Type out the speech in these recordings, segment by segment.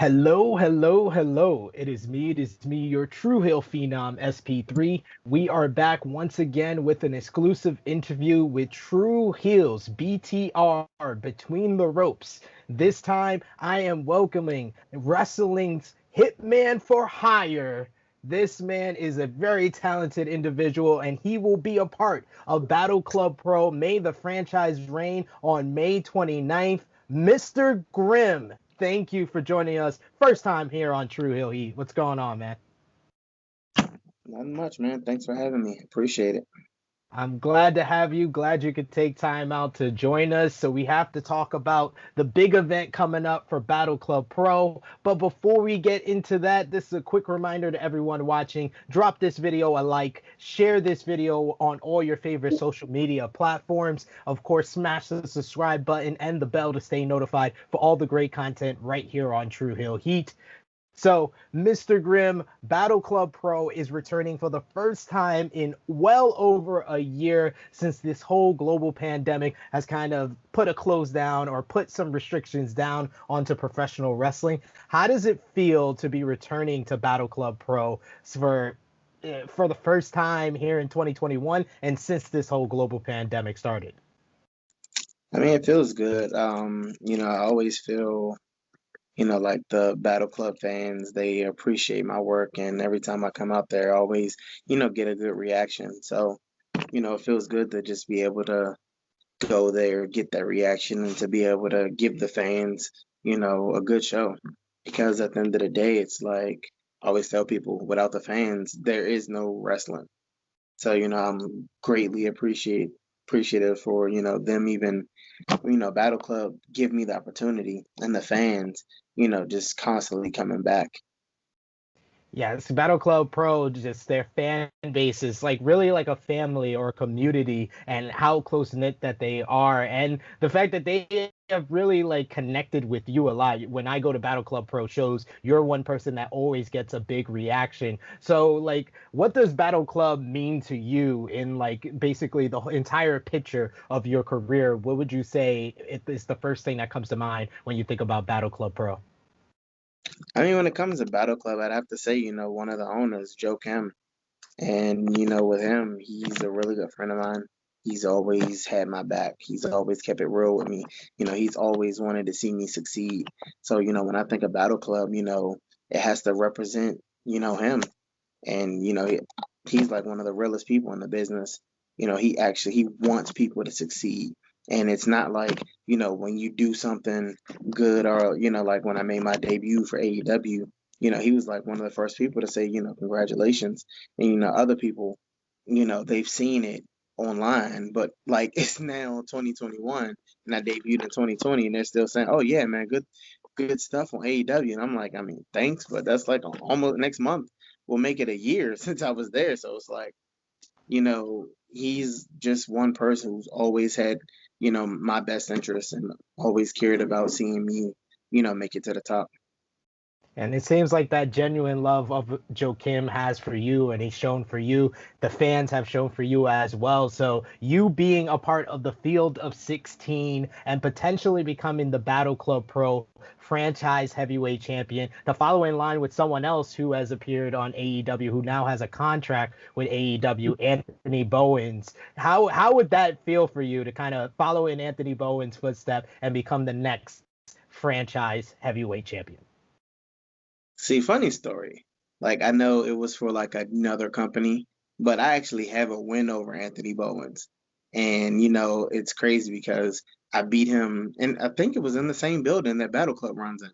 Hello, hello, hello. It is me, your True Heel Phenom SP3. We are back once again with an exclusive interview with Tru Heels BTR Between the Ropes. This time I am welcoming wrestling's Hitman for Hire. This man is a very talented individual and he will be a part of Battle Club Pro. May the franchise reign on May 29th. Mr. Grimm, thank you for joining us. First time here on True Hill Heat. What's going on, man? Nothing much, man. Thanks for having me. Appreciate it. I'm glad to have you. Glad you could take time out to join us. So we have to talk about the big event coming up for Battle Club Pro. But before we get into that, this is a quick reminder to everyone watching. Drop this video a like, share this video on all your favorite social media platforms. Of course, smash the subscribe button and the bell to stay notified for all the great content right here on True Hill Heat. So, Mr. Grimm, Battle Club Pro is returning for the first time in well over a year since this whole global pandemic has kind of put a close down or put some restrictions down onto professional wrestling. How does it feel to be returning to Battle Club Pro for the first time here in 2021 and since this whole global pandemic started? I mean, it feels good. I always feel, like the Battle Club fans, they appreciate my work, and every time I come out there, I always, get a good reaction. So, it feels good to just be able to go there, get that reaction, and to be able to give the fans, a good show. Because at the end of the day, it's like I always tell people, without the fans, there is no wrestling. So, I'm greatly appreciative for, them even, Battle Club give me the opportunity and the fans, just constantly coming back. Yeah, it's Battle Club Pro, just their fan base is like really like a family or a community and how close knit that they are. And the fact that they have really like connected with you a lot. When I go to Battle Club Pro shows, you're one person that always gets a big reaction. So like what does Battle Club mean to you in like basically the entire picture of your career? What would you say is the first thing that comes to mind when you think about Battle Club Pro? I mean, when it comes to Battle Club, I'd have to say, one of the owners, Joe Kim. And, with him, he's a really good friend of mine. He's always had my back. He's always kept it real with me. He's always wanted to see me succeed. So, when I think of Battle Club, it has to represent, him. And, he's like one of the realest people in the business. He wants people to succeed. And it's not like, when you do something good or, like when I made my debut for AEW, he was like one of the first people to say, congratulations. And, other people, they've seen it online, but like it's now 2021 and I debuted in 2020 and they're still saying, oh yeah, man, good stuff on AEW. And I'm like, I mean, thanks, but that's like almost next month will make it a year since I was there. So it's like, he's just one person who's always had, my best interest and always cared about seeing me, make it to the top. And it seems like that genuine love of Joe Kim has for you, and he's shown for you. The fans have shown for you as well. So you being a part of the Field of 16 and potentially becoming the Battle Club Pro franchise heavyweight champion, to follow in line with someone else who has appeared on AEW, who now has a contract with AEW, Anthony Bowens. How would that feel for you to kind of follow in Anthony Bowen's footstep and become the next franchise heavyweight champion? See, funny story. Like I know it was for like another company, but I actually have a win over Anthony Bowens. And it's crazy because I beat him and I think it was in the same building that Battle Club runs in.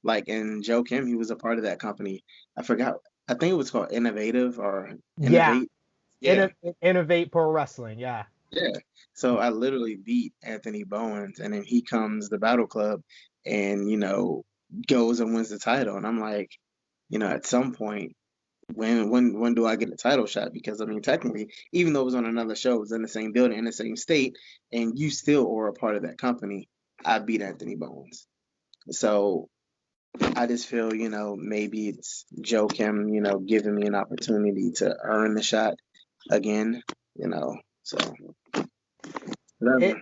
Like and Joe Kim, he was a part of that company. I forgot. I think it was called Innovative or Yeah, Innovate. Yeah. Innovate Pro Wrestling. Yeah. Yeah. So I literally beat Anthony Bowens and then he comes the Battle Club and goes and wins the title. And I'm like, at some point, when do I get a title shot? Because I mean, technically, even though it was on another show, it was in the same building, in the same state, and you still are a part of that company. I beat Anthony Bowens. So I just feel, maybe it's Joe Kim, giving me an opportunity to earn the shot again, so It whatever.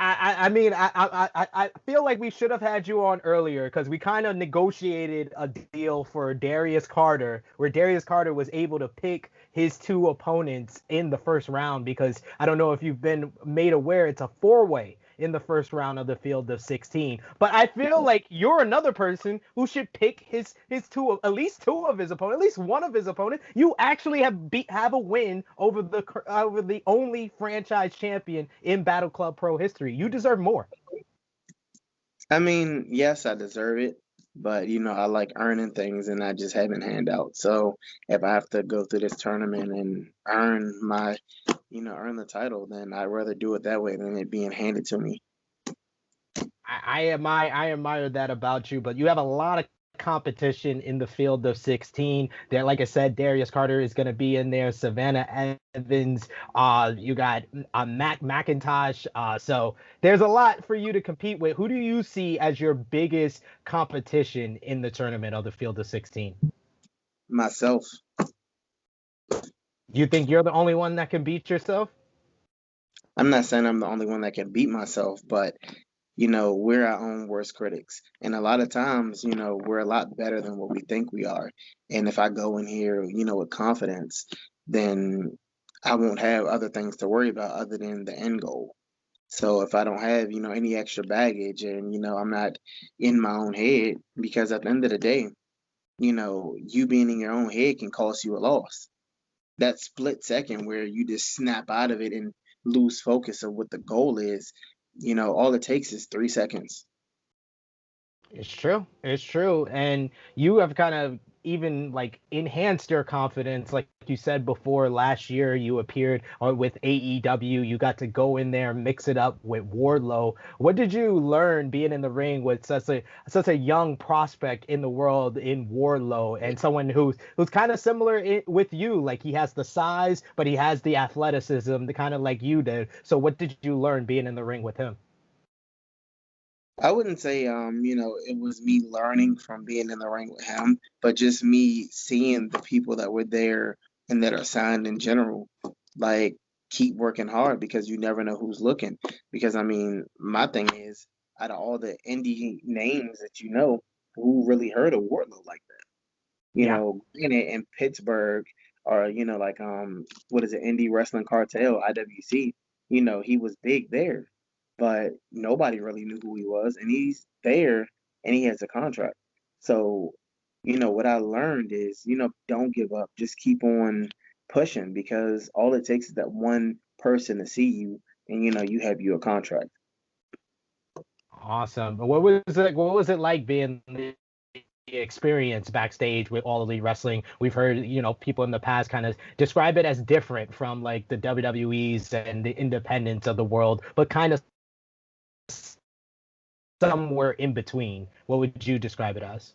I mean, I feel like we should have had you on earlier because we kind of negotiated a deal for Darius Carter, where Darius Carter was able to pick his two opponents in the first round because I don't know if you've been made aware, it's a four-way in the first round of the field of 16. But I feel like you're another person who should pick his two, at least two of his opponents, at least one of his opponents. You actually have a win over the only franchise champion in Battle Club Pro history. You deserve more. I mean, yes, I deserve it, but I like earning things and not just having handouts. So if I have to go through this tournament and earn the title, then I'd rather do it that way than it being handed to me. I admire that about you, but you have a lot of competition in the field of 16. There, like I said, Darius Carter is going to be in there. Savannah Evans. You got Mac McIntosh. So there's a lot for you to compete with. Who do you see as your biggest competition in the tournament of the field of 16? Myself. You think you're the only one that can beat yourself? I'm not saying I'm the only one that can beat myself, but we're our own worst critics. And a lot of times, we're a lot better than what we think we are. And if I go in here, with confidence, then I won't have other things to worry about other than the end goal. So if I don't have, any extra baggage and, I'm not in my own head, because at the end of the day, you being in your own head can cost you a loss. That split second where you just snap out of it and lose focus of what the goal is, all it takes is 3 seconds. It's true. It's true. And you have kind of even like enhanced your confidence. Like you said before, last year you appeared with AEW. You got to go in there, mix it up with Wardlow. What did you learn being in the ring with such a young prospect in the world in Wardlow and someone who's kind of similar with you? Like he has the size, but he has the athleticism, the kind of like you did. So what did you learn being in the ring with him? I wouldn't say, it was me learning from being in the ring with him, but just me seeing the people that were there and that are signed in general. Like, keep working hard because you never know who's looking. Because, I mean, my thing is, out of all the indie names that who really heard of Wardlow like that? Yeah. In Pittsburgh or, like, what is it, Indie Wrestling Cartel, IWC, he was big there, but nobody really knew who he was, and he's there and he has a contract. So, what I learned is, don't give up, just keep on pushing because all it takes is that one person to see you and, you have your contract. Awesome. What was it like being the experience backstage with All Elite Wrestling? We've heard, people in the past kind of describe it as different from like the WWEs and the independents of the world, but kind of somewhere in between. What would you describe it as?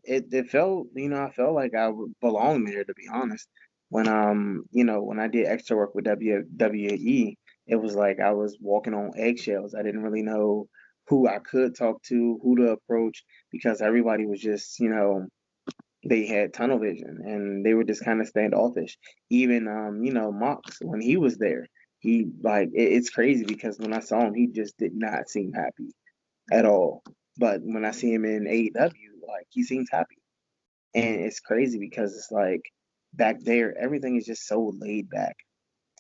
It felt, I felt like I would belong there, to be honest. When I did extra work with WWE, it was like I was walking on eggshells. I didn't really know who I could talk to, who to approach, because everybody was just, they had tunnel vision and they were just kind of standoffish. Even, Mox, when he was there, he like it's crazy because when I saw him, he just did not seem happy at all. But when I see him in AEW, like he seems happy. And it's crazy because it's like back there, everything is just so laid back.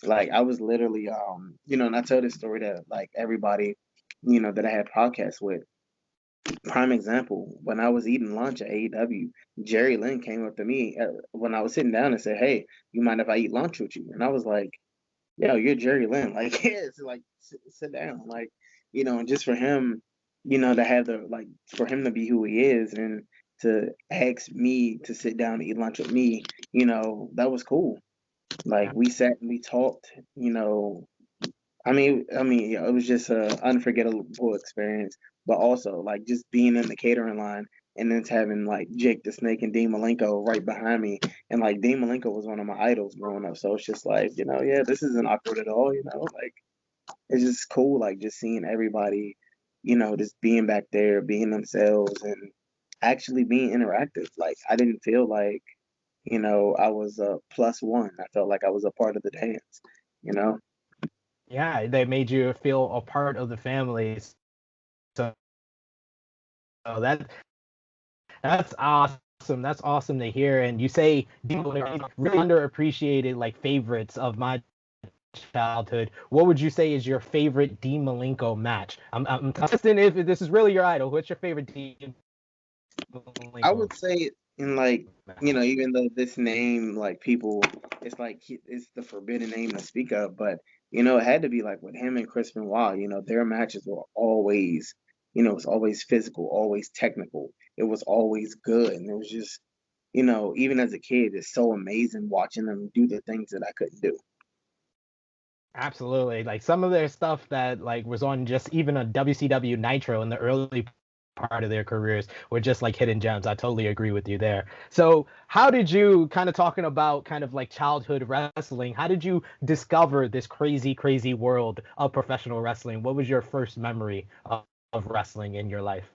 Like I was literally, and I tell this story to like everybody, that I had podcasts with. Prime example, when I was eating lunch at AEW, Jerry Lynn came up to me when I was sitting down and said, "Hey, you mind if I eat lunch with you?" And I was like, "Yo, you're Jerry Lynn. Like, yeah, it's like sit down." Like, and just for him, to have for him to be who he is and to ask me to sit down and eat lunch with me, that was cool. Like we sat and we talked, yeah, it was just a unforgettable experience. But also, like, just being in the catering line and then having like Jake the Snake and Dean Malenko right behind me, and like Dean Malenko was one of my idols growing up. So it's just like, yeah, this isn't awkward at all. Like it's just cool, like just seeing everybody, just being back there, being themselves, and actually being interactive. Like I didn't feel like, I was a plus one. I felt like I was a part of the dance. You know. Yeah, they made you feel a part of the family. So that's awesome. That's awesome to hear. And you say Demon are really underappreciated like favorites of my childhood. What would you say is your favorite Dean Malenko match? I'm testing if this is really your idol. What's your favorite Dean I Malenko would say in like, match? even though this name, like people, it's like it's the forbidden name to speak of, but it had to be like with him and Chris Benoit. Their matches were always, it was always physical, always technical. It was always good, and it was just, even as a kid, it's so amazing watching them do the things that I couldn't do. Absolutely. Like some of their stuff that like was on just even a WCW Nitro in the early part of their careers were just like hidden gems. I totally agree with you there. So, how did you kind of talking about kind of like childhood wrestling? How did you discover this crazy, crazy world of professional wrestling? What was your first memory of wrestling in your life?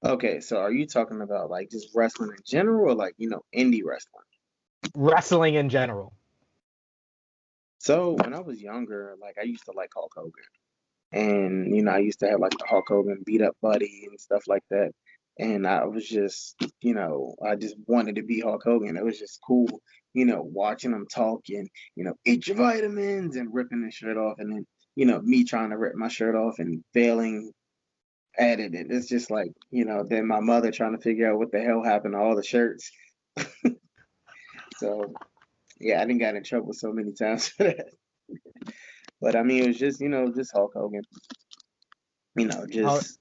Okay, so are you talking about like just wrestling in general, or like indie wrestling? Wrestling in general. So when I was younger, like I used to like Hulk Hogan. And I used to have like the Hulk Hogan beat up buddy and stuff like that. And I was just, I just wanted to be Hulk Hogan. It was just cool, watching him talk and, eat your vitamins and ripping his shirt off. And then, me trying to rip my shirt off and failing at it. And it's just like, then my mother trying to figure out what the hell happened to all the shirts. So, yeah, I didn't got in trouble so many times for that. But I mean, it was just, just Hulk Hogan, How just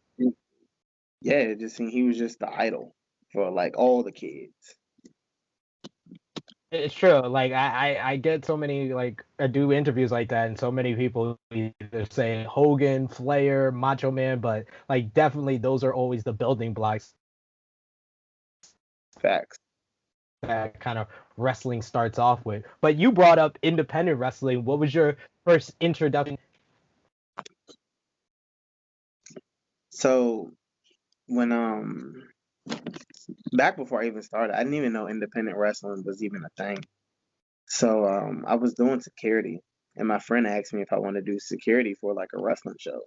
yeah, it just seemed he was just the idol for like all the kids. It's true. Like I get so many like I do interviews like that, and so many people either say Hogan, Flair, Macho Man, but like definitely those are always the building blocks Facts. that kind of wrestling starts off with. But you brought up independent wrestling. What was your first introduction? So when back before I even started, I didn't even know independent wrestling was even a thing. So I was doing security, and my friend asked me if I wanted to do security for like a wrestling show.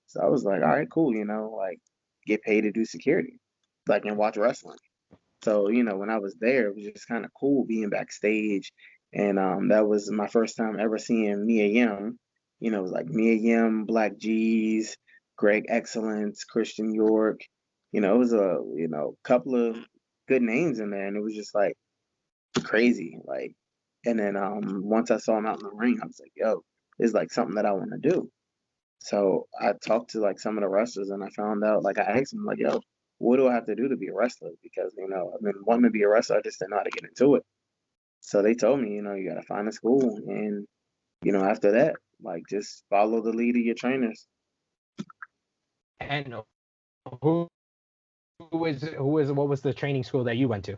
So I was like, all right, cool, like get paid to do security, like and watch wrestling. So, when I was there, it was just kind of cool being backstage. And that was my first time ever seeing Mia Yim. It was like Mia Yim, Black G's, Greg Excellence, Christian York. It was a, couple of good names in there. And it was just like crazy. Like, and then once I saw him out in the ring, I was like, yo, this is like something that I want to do. So I talked to like some of the wrestlers and I found out, like, I asked them, like, yo, what do I have to do to be a wrestler? Because, I've been wanting to be a wrestler, I just didn't know how to get into it. So they told me, you got to find a school. And, after that, like, just follow the lead of your trainers. And who who is what was the training school that you went to?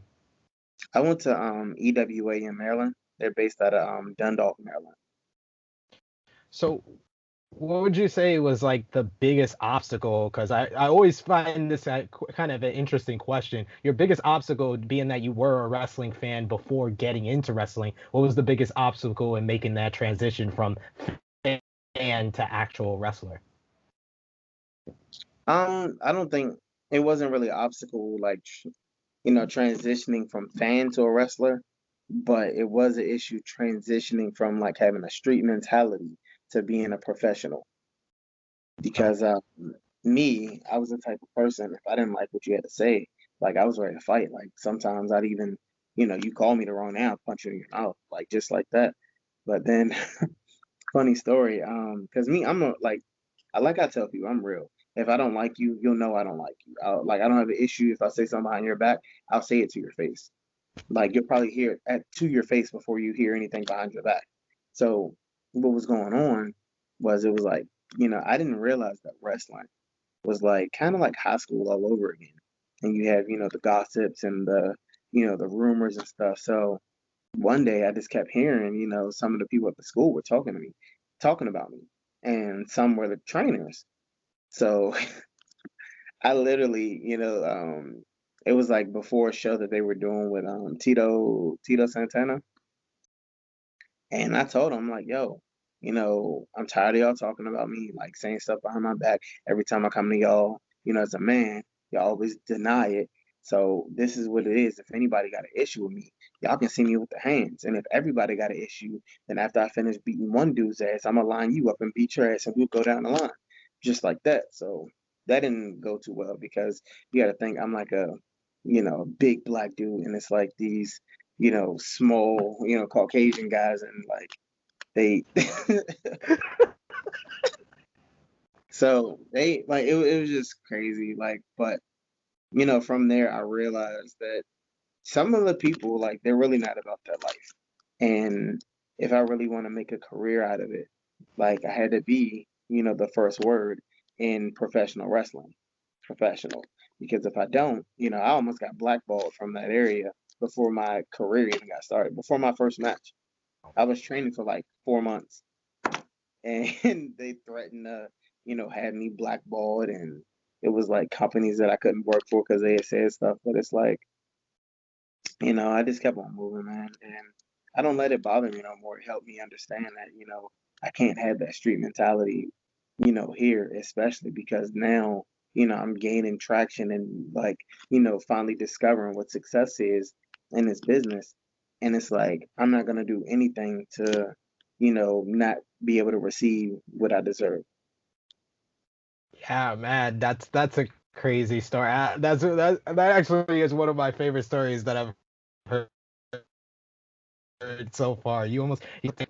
I went to EWA in Maryland. They're based out of Dundalk, Maryland. So what would you say was like the biggest obstacle? Because I always find this kind of an interesting question. Your biggest obstacle being that you were a wrestling fan before getting into wrestling. What was the biggest obstacle in making that transition from fan to actual wrestler? I don't think it wasn't really an obstacle, like, transitioning from fan to a wrestler, but it was an issue transitioning from like having a street mentality to being a professional. Because I was the type of person, if I didn't like what you had to say, like I was ready to fight. Like sometimes I'd even, you call me the wrong name, I'll punch you in your mouth, like just like that. But then, funny story, because me, I'm a like, I tell people, I'm real. If I don't like you, you'll know I don't like you. Like I don't have an issue if I say something behind your back, I'll say it to your face. Like you'll probably hear it to your face before you hear anything behind your back. So what was going on was it was like, I didn't realize that wrestling was like kind of like high school all over again. And you have, the gossips and the rumors and stuff. So one day I just kept hearing, some of the people at the school were talking to me, talking about me. And some were the trainers. So I literally, it was like before a show that they were doing with Tito Santana. And I told him, like, yo, I'm tired of y'all talking about me, like saying stuff behind my back. Every time I come to y'all, as a man, y'all always deny it. So this is what it is. If anybody got an issue with me, y'all can see me with the hands. And if everybody got an issue, then after I finish beating one dude's ass, I'm gonna line you up and beat your ass, and we'll go down the line, just like that. So that didn't go too well because you got to think I'm like a, big black dude, and it's like these, small, Caucasian guys, and like they, so they like it was just crazy. Like, but from there I realized that some of the people, like, they're really not about that life. And if I really want to make a career out of it, like, I had to be, the first word in professional wrestling, professional. Because if I don't, I almost got blackballed from that area before my career even got started, before my first match. I was training for like 4 months, and they threatened to, have me blackballed, and it was like companies that I couldn't work for because they had said stuff. But it's like, I just kept on moving, man, and I don't let it bother me no more. It helped me understand that, I can't have that street mentality, here, especially because now, I'm gaining traction and, like, finally discovering what success is in this business. And it's like, I'm not gonna do anything to, not be able to receive what I deserve. Yeah, man, that's a crazy story. That actually is one of my favorite stories that I've heard so far. You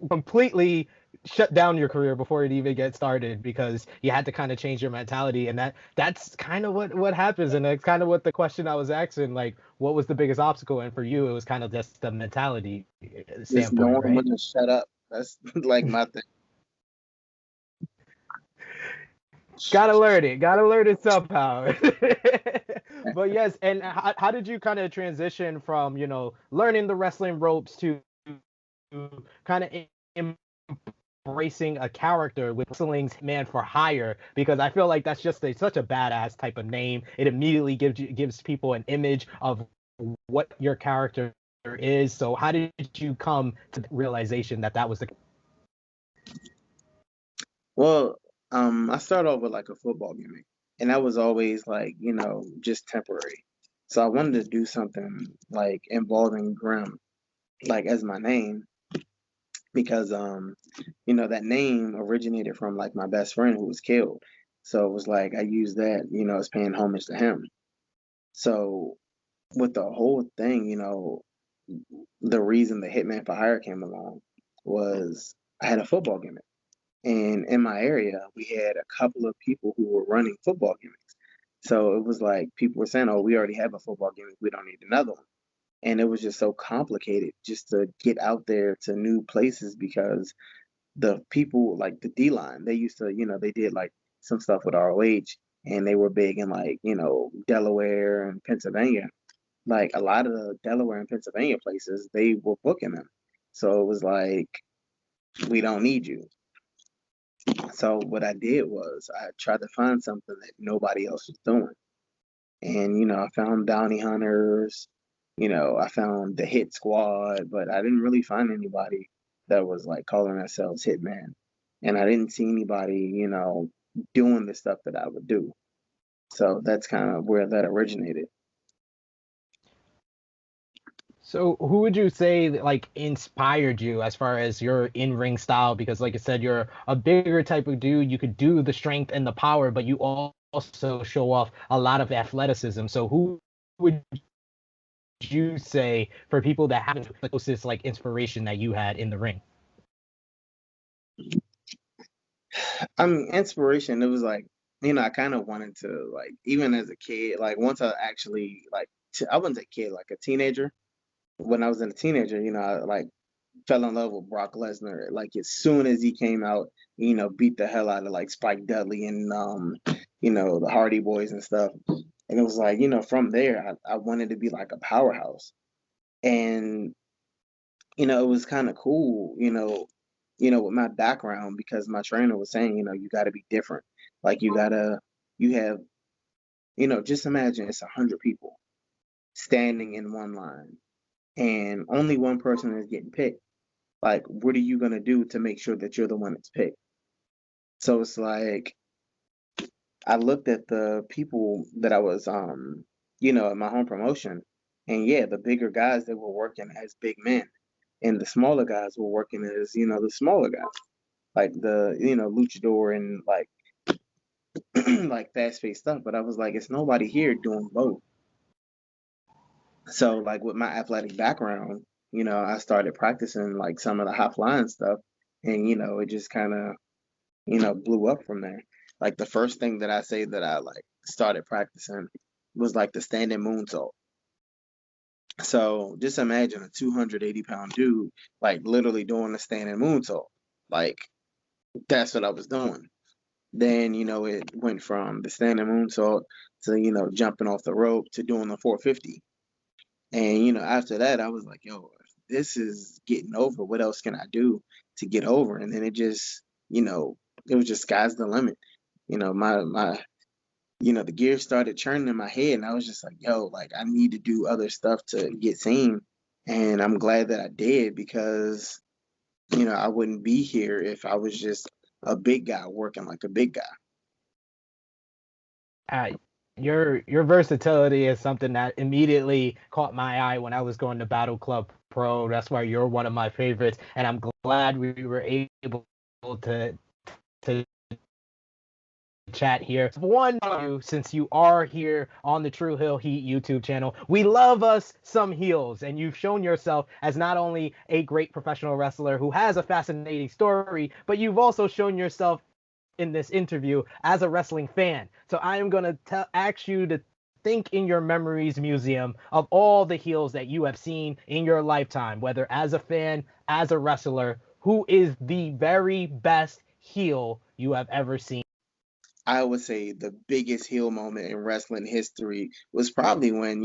completely shut down your career before it even gets started because you had to kind of change your mentality, and that's kind of what happens, and that's kind of what the question I was asking, like, what was the biggest obstacle? And for you, it was kind of just the mentality Just standpoint, knowing right? when to shut up. That's like my thing. Gotta learn it somehow. But yes, and how did you kind of transition from learning the wrestling ropes to kind of embracing a character with wrestling's man for hire? Because I feel like that's just such a badass type of name. It immediately gives people an image of what your character is. So how did you come to the realization that that was the? Well, I started off with like a football gimmick, and that was always like, just temporary. So I wanted to do something like involving Grim, like as my name, because that name originated from like my best friend who was killed. So it was like I used that, as paying homage to him. So with the whole thing, the reason the Hitman for Hire came along was I had a football gimmick. And in my area, we had a couple of people who were running football gimmicks. So it was like people were saying, "Oh, we already have a football gimmick. We don't need another one." And it was just so complicated just to get out there to new places because the people like the D line, they used to, they did like some stuff with ROH, and they were big in like, Delaware and Pennsylvania. Like a lot of the Delaware and Pennsylvania places, they were booking them. So it was like, we don't need you. So what I did was I tried to find something that nobody else was doing. And, I found bounty hunters, I found the hit squad, but I didn't really find anybody that was like calling themselves Hitman. And I didn't see anybody, doing the stuff that I would do. So that's kind of where that originated. So who would you say like inspired you as far as your in-ring style? Because like I said, you're a bigger type of dude. You could do the strength and the power, but you also show off a lot of athleticism. So who would you say for people that haven't the closest like inspiration that you had in the ring? I mean, inspiration, it was like, I kind of wanted to, like, even as a kid, like, once I actually, like, I wasn't a kid, like a teenager. When I was a teenager, I like fell in love with Brock Lesnar. Like as soon as he came out, beat the hell out of like Spike Dudley and the Hardy Boys and stuff. And it was like, from there I wanted to be like a powerhouse. And it was kind of cool, with my background because my trainer was saying, you gotta be different. Like you have, just imagine it's 100 people standing in one line and only one person is getting picked. Like, what are you gonna do to make sure that you're the one that's picked? So it's like I looked at the people that I was at my home promotion, and yeah, the bigger guys that were working as big men, and the smaller guys were working as, the smaller guys, like the, luchador and like like fast paced stuff. But I was like, it's nobody here doing both. So like with my athletic background, I started practicing like some of the high flying stuff, and it just kind of blew up from there. Like the first thing that I say that I like started practicing was like the standing moonsault. So just imagine a 280-pound dude like literally doing the standing moonsault. Like that's what I was doing. Then, it went from the standing moonsault to, jumping off the rope to doing the 450. And, after that, I was like, yo, if this is getting over, what else can I do to get over? And then it was just sky's the limit. My the gears started churning in my head, and I was just like, yo, like I need to do other stuff to get seen. And I'm glad that I did because, I wouldn't be here if I was just a big guy working like a big guy. Uh, your versatility is something that immediately caught my eye when I was going to Battle Club Pro. That's why you're one of my favorites, and I'm glad we were able to chat here. One, since you are here on the Tru Heel Heat YouTube channel, we love us some heels, and you've shown yourself as not only a great professional wrestler who has a fascinating story, but you've also shown yourself in this interview as a wrestling fan. So I am going to ask you to think in your memories museum of all the heels that you have seen in your lifetime, whether as a fan, as a wrestler. Who is the very best heel you have ever seen? I would say the biggest heel moment in wrestling history was probably when,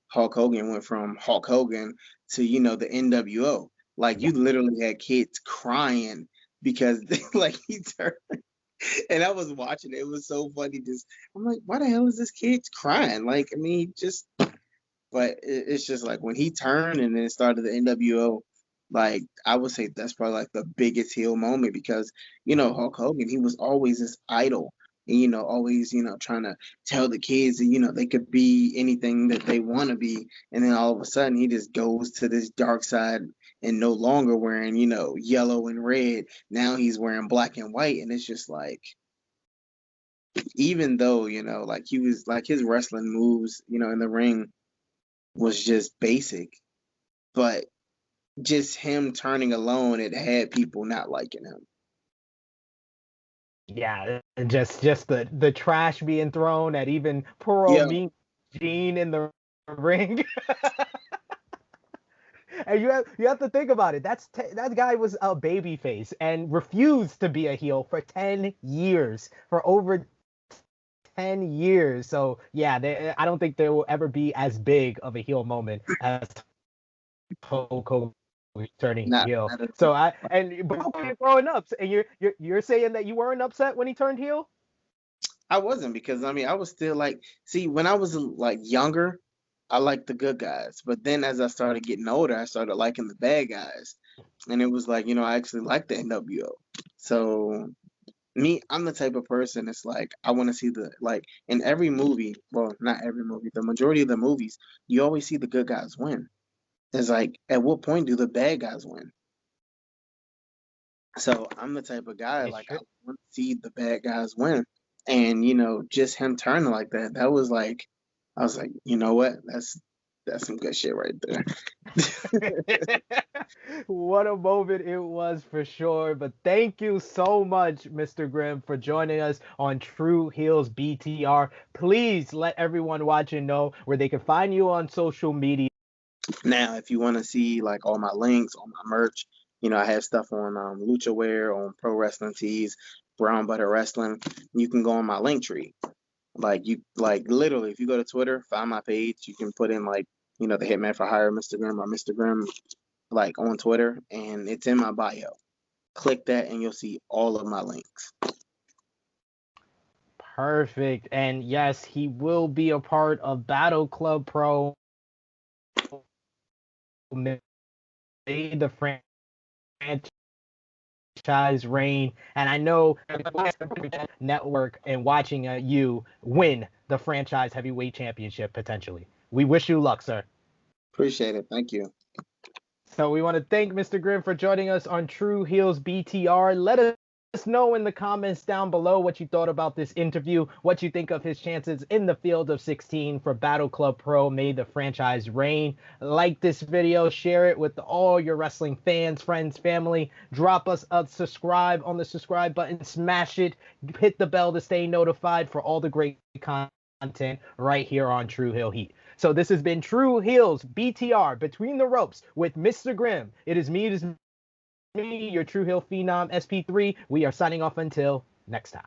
Hulk Hogan went from Hulk Hogan to, the NWO. Like Yeah. you literally had kids crying because like he turned and I was watching it. It was so funny. Just I'm like, why the hell is this kid crying? Like, I mean, just but it's just like when he turned and then started the NWO, like I would say that's probably like the biggest heel moment because Hulk Hogan, he was always this idol, and always trying to tell the kids that they could be anything that they want to be, and then all of a sudden he just goes to this dark side and no longer wearing yellow and red. Now he's wearing black and white, and it's just like even though like he was like his wrestling moves in the ring was just basic, but just him turning alone, it had people not liking him. Yeah, just the trash being thrown at even poor old Yeah, Mean Gene in the ring. And you have to think about it. That guy was a baby face and refused to be a heel for 10 years, for over 10 years. So yeah, I don't think there will ever be as big of a heel moment as Hulk Hogan turning heel. not at So all. but growing up, and you're saying that you weren't upset when he turned heel? I wasn't because I mean I was still like, see, when I was like younger, I liked the good guys, but then as I started getting older, I started liking the bad guys, and it was like I actually liked the NWO. So me, I'm the type of person. It's like I want to see the like in every movie. Well, not every movie. The majority of the movies, you always see the good guys win. It's like, at what point do the bad guys win? So I'm the type of guy It's like I true. want to see the bad guys win, and just him turning like that. That was like, I was like, you know what? That's some good shit right there. What a moment it was for sure. But thank you so much, Mr. Grimm, for joining us on Tru Heels BTR. Please let everyone watching know where they can find you on social media. Now, if you want to see like all my links, all my merch, I have stuff on Lucha Wear, on Pro Wrestling Tees, Brown Butter Wrestling. You can go on my link tree. Like literally, if you go to Twitter, find my page, you can put in like, the Hitman for Hire, Mr. Grimm or Mr. Grimm, like on Twitter, and it's in my bio. Click that and you'll see all of my links. Perfect. And yes, he will be a part of Battle Club Pro. May the franchise reign. And I know network and watching you win the franchise heavyweight championship potentially. We wish you luck, sir. Appreciate it. Thank you. So we want to thank Mr. Grimm for joining us on Tru Heels BTR. Let us know in the comments down below what you thought about this interview, what you think of his chances in the field of 16 for Battle Club Pro. May the franchise reign. Like this video, share it with all your wrestling fans, friends, family. Drop us a subscribe on the subscribe button, smash it, hit the bell to stay notified for all the great content right here on Tru Heel Heat. So this has been Tru Heels BTR, Between the Ropes with Mr. Grimm. It is me, your Tru Heel Phenom SP3. We are signing off until next time.